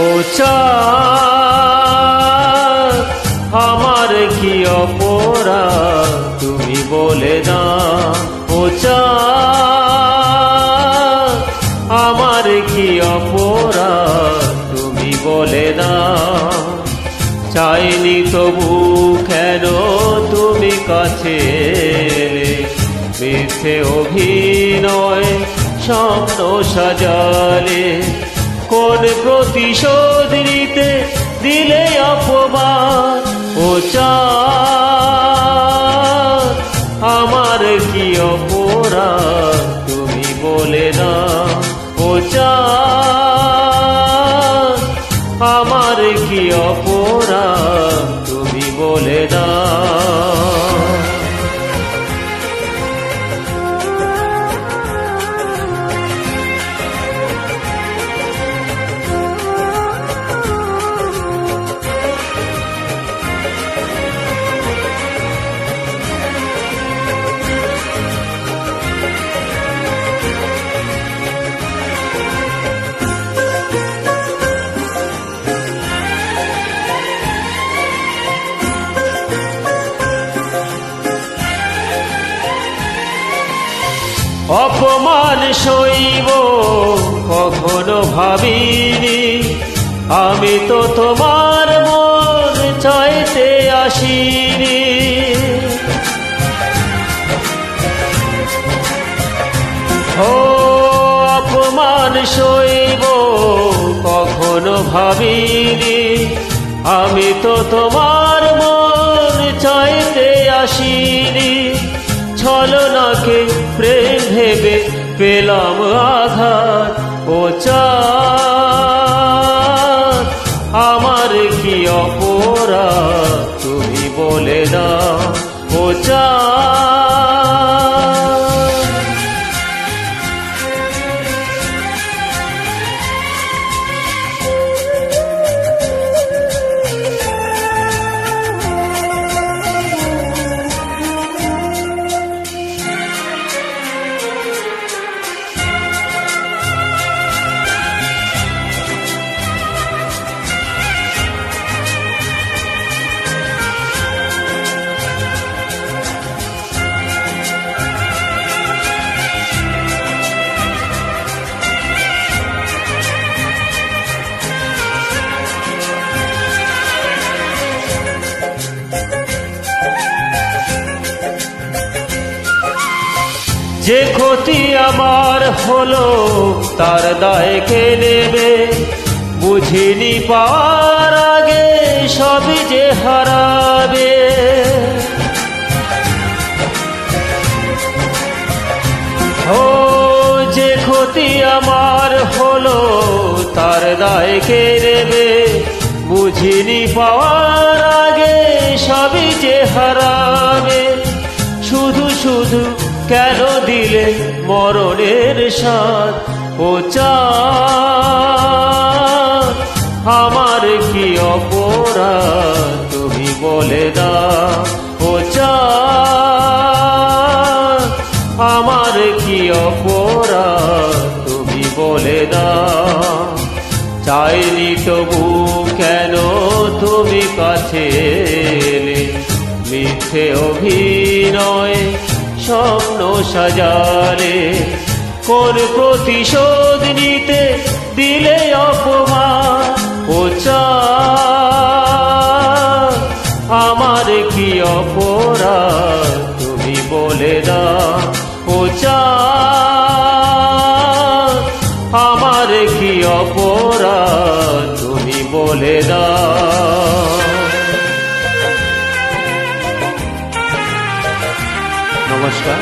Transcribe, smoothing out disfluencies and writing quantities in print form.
ও চাঁদ আমার কি অপরাধ তুমি বলে দাও। ও চাঁদ আমার কি অপরাধ তুমি বলে দাও। চাইনি তবু কেন তুমি কাছে এলে, মিথ্যে অভিনয় স্বপ্ন সাজালে। কোন প্রতিশোধ নিতে দিলে অপমান। ও চাঁদ আমার কি অপরাধ তুমি বলে দাও। ও চাঁদ আমার কি অপরাধ তুমি বলে দাও। অপমান সইব কখনো ভাবিনি, আমি তো তোমার মন চাইতে আসিনি। ও অপমান সইব কখনো ভাবিনি, আমি তো তোমার মন চাইতে আসিনি। ছলনাকে প্রেম ভেবে পেলাম আঘাত। ও চাঁদ আমার কি অপরাধ তুমি বলে দাও। ও চাঁদ যে ক্ষতি আমার হলো তার দায় কে নেবে। বুঝিনি পাওয়ার আগে সবই যে হারাবে। ও যে ক্ষতি আমার হলো তার দায় কে নেবে। বুঝিনি পাওয়ার আগে সবই যে হারাবে। শুধু শুধু কেন দিলে মরণের স্বাদ। ও চাঁদ আমার কি অপরাধ তুমি বলে দাও। ও চাঁদ আমার কি অপরাধ তুমি বলে দাও। চাইনি তবু কেন তুমি কাছে এলে, মিথ্যে অভিনয় স্বপ্ন সাজালে। কোন প্রতিশোধ নিতে দিলে অপমান। ও চাঁদ আমার কি অপরাধ তুমি বলে দাও। ও চাঁদ আমার কি অপরাধ তুমি বলে দাও। নমস্কার।